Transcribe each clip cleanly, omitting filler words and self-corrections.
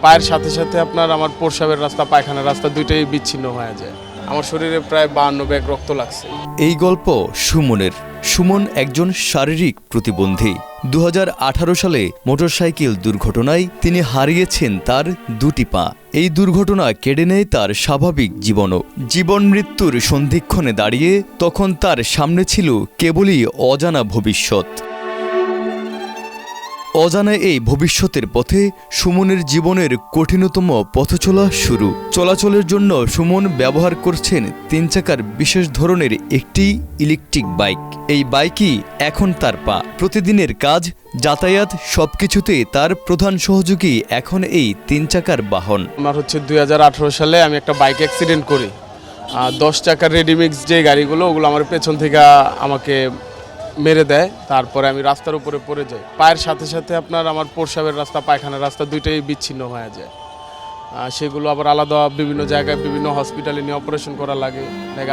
পায়ের সাথে সাথে আপনার আমার প্রস্রাবের রাস্তা, পায়খানার রাস্তা দুইটাই বিচ্ছিন্ন হয়ে যায়। আমার শরীরে প্রায় 52 ব্যাগ রক্ত লাগছে। এই গল্প সুমনের। সুমন একজন শারীরিক প্রতিবন্ধী। 2018 সালে মোটরসাইকেল দুর্ঘটনায় তিনি হারিয়েছেন তার দুটি পা। এই দুর্ঘটনা কেড়ে নেয় তার স্বাভাবিক জীবনও। জীবন মৃত্যুর সন্ধিক্ষণে দাঁড়িয়ে তখন তার সামনে ছিল কেবলই অজানা ভবিষ্যৎ। অজানা এই ভবিষ্যতের পথে সুমনের জীবনের কঠিনতম পথচলা শুরু। চলাচলের জন্য সুমন ব্যবহার করছেন 3 চাকার বিশেষ ধরনের একটি ইলেকট্রিক বাইক। এই বাইকই এখন তার পা। প্রতিদিনের কাজ, যাতায়াত সবকিছুতে তার প্রধান সহযোগী এখন এই 3 চাকার বাহন। আমার 2018 সালে আমি একটা বাইক অ্যাক্সিডেন্ট করি। 10 চাকার রেডিমিক্স যে গাড়িগুলো, ওগুলো আমার পেছন থেকে আমাকে মেরে দেয়। তারপরে আমি রাস্তার উপরে পড়ে যাই। পায়ের সাথে সাথে আপনার আমার প্রস্রাবের রাস্তা, পায়খানার রাস্তা দুইটাই বিচ্ছিন্ন হয়ে যায়। সেগুলো আবার আলাদা বিভিন্ন জায়গায় বিভিন্ন হসপিটালে নিয়ে অপারেশন করা লাগে,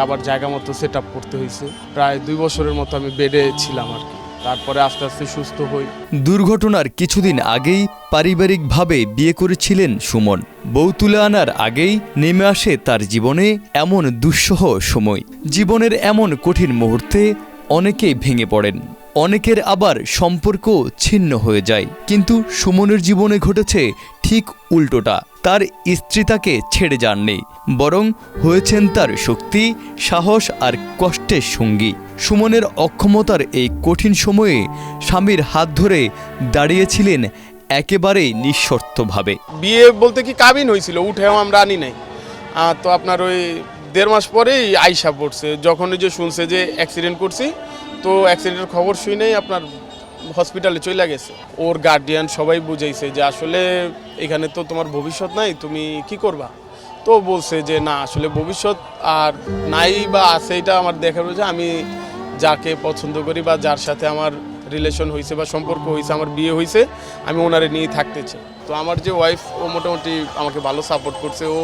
আবার জায়গা মতো সেট আপ করতে হয়েছে। প্রায় 2 বছরের মতো আমি বেডে ছিলাম আর কি। তারপরে আস্তে আস্তে সুস্থ হই। দুর্ঘটনার কিছুদিন আগেই পারিবারিকভাবে বিয়ে করেছিলেন সুমন। বউ তুলে আনার আগেই নেমে আসে তার জীবনে এমন দুঃসহ সময়। জীবনের এমন কঠিন মুহূর্তে অনেকেই ভেঙে পড়েন, অনেকের আবার সম্পর্ক ছিন্ন হয়ে যায়। কিন্তু সুমনের জীবনে ঘটেছে ঠিক উল্টোটা। তার স্ত্রী তাকে ছেড়ে যাননি, বরং হয়েছেন তার শক্তি, সাহস আর কষ্টের সঙ্গী। সুমনের অক্ষমতার এই কঠিন সময়ে স্বামীর হাত ধরে দাঁড়িয়েছিলেন একেবারেই নিঃশর্তভাবে। বিয়ে বলতে কি কাবিন হয়েছিল, উঠেও আমরা আনি নাই। তো আপনার ওই 1.5 মাস পরেই আইসা পড়ছে। যখন যে শুনছে যে অ্যাক্সিডেন্ট করছি, তো অ্যাক্সিডেন্টের খবর শুনেই আপনার হসপিটালে চলে গেছে। ওর গার্ডিয়ান সবাই বুঝাইছে যে আসলে এখানে তো তোমার ভবিষ্যৎ নাই, তুমি কি করবা। তো বলছে যে না, আসলে ভবিষ্যৎ আর নাই বা আছে এটা আমার দেখার রয়েছে। আমি যাকে পছন্দ করি বা যার সাথে আমার রিলেশন হয়েছে বা সম্পর্ক হয়েছে, আমার বিয়ে হয়েছে, আমি ওনারে নিয়ে থাকতে চাই। তো আমার যে ওয়াইফ, ও মোটামুটি আমাকে ভালো সাপোর্ট করছে। ও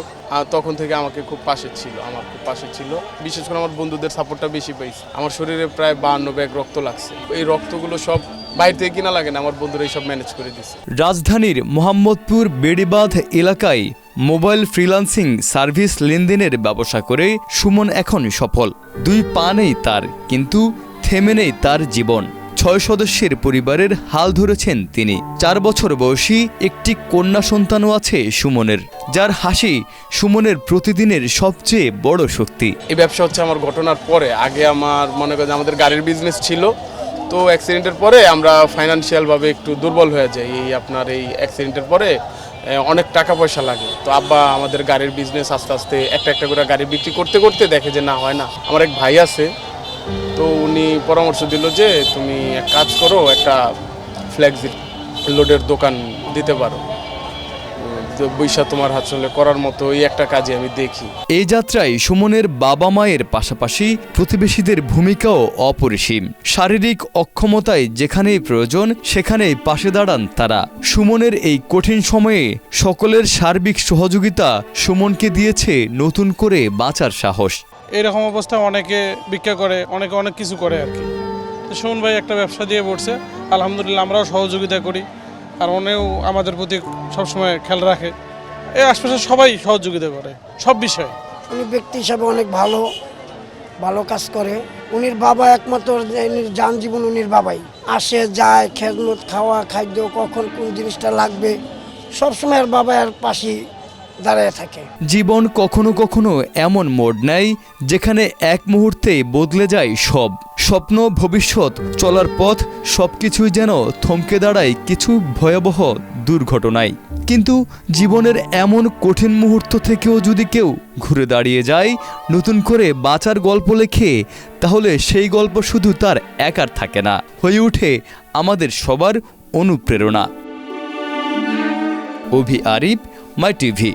তখন থেকে আমাকে খুব পাশে ছিল, আমার খুব পাশে ছিল। বিশেষ করে আমার বন্ধুদের সাপোর্টটা বেশি পাইছি। আমার শরীরে প্রায় 52 ব্যাগ রক্ত লাগছে। এই রক্তগুলো সব বাইরে থেকে কিনা লাগে না, আমার বন্ধুরা এইসব ম্যানেজ করে দিচ্ছে। রাজধানীর মোহাম্মদপুর বেড়িবাঁধ এলাকায় মোবাইল ফ্রিল্যান্সিং সার্ভিস লেনদেনের ব্যবসা করে সুমন এখন সফল। 2 পা নেই তার, কিন্তু থেমে নেই তার জীবন। 6 সদস্যের পরিবারের হাল ধরেছেন তিনি। 4 বছর বয়সী একটি কন্যা সন্তানও আছে সুমনের, যার হাসি সুমনের প্রতিদিনের সবচেয়ে বড় শক্তি। এই ব্যবসা হচ্ছে আমার ঘটনার পরে। আগে আমার মনে করেন আমাদের গাড়ির বিজনেস ছিল। তো অ্যাক্সিডেন্টের পরে আমরা ফাইন্যান্সিয়ালভাবে একটু দুর্বল হয়ে যাই। এই অ্যাক্সিডেন্টের পরে অনেক টাকা পয়সা লাগে। তো আব্বা আমাদের গাড়ির বিজনেস আস্তে আস্তে একটা করে গাড়ি বিক্রি করতে করতে দেখে যে না, হয় না। আমার এক ভাই আছে, তো উনি পরামর্শ দিল যে তুমি এক কাজ করো, একটা ফ্লেক্সি লোডের দোকান দিতে পারো। বৈশা তোমার হাসলে করার মতো এই একটা কাজে আমি দেখি। এই যাত্রায় সুমনের বাবা মায়ের পাশাপাশি প্রতিবেশীদের ভূমিকাও অপরিসীম। শারীরিক অক্ষমতায় যেখানেই প্রয়োজন সেখানেই পাশে দাঁড়ান তারা। সুমনের এই কঠিন সময়ে সকলের সার্বিক সহযোগিতা সুমনকে দিয়েছে নতুন করে বাঁচার সাহস। এরকম অবস্থায় অনেকে ভিক্ষা করে, অনেকে অনেক কিছু করে আর কি। তো সুমন ভাই একটা ব্যবসা দিয়ে পড়ছে, আলহামদুলিল্লাহ আমরাও সহযোগিতা করি। আর উনিও আমাদের প্রতি সবসময় খেয়াল রাখে। এই আশপাশে সবাই সহযোগিতা করে সব বিষয়ে। উনি ব্যক্তি হিসাবে অনেক ভালো কাজ করে। উনির বাবা একমাত্র যান জীবন, উনির বাবাই আসে যায়, খেদমত, খাওয়া, খাদ্য, কখন কোন জিনিসটা লাগবে সবসময় আর বাবা আর পাশে দাঁড়িয়ে থাকে। জীবন কখনো কখনো এমন মোড় নেয় যেখানে এক মুহূর্তেই বদলে যায় সব। স্বপ্ন, ভবিষ্যৎ, চলার পথ সবকিছুই যেন থমকে দাঁড়ায় কিছু ভয়াবহ দুর্ঘটনায়। কিন্তু জীবনের এমন কঠিন মুহূর্ত থেকেও যদি কেউ ঘুরে দাঁড়িয়ে যায়, নতুন করে বাঁচার গল্প লেখে, তাহলে সেই গল্প শুধু তার একার থাকে না, হয়ে ওঠে আমাদের সবার অনুপ্রেরণা। অভি আরিফ, মাই টিভি।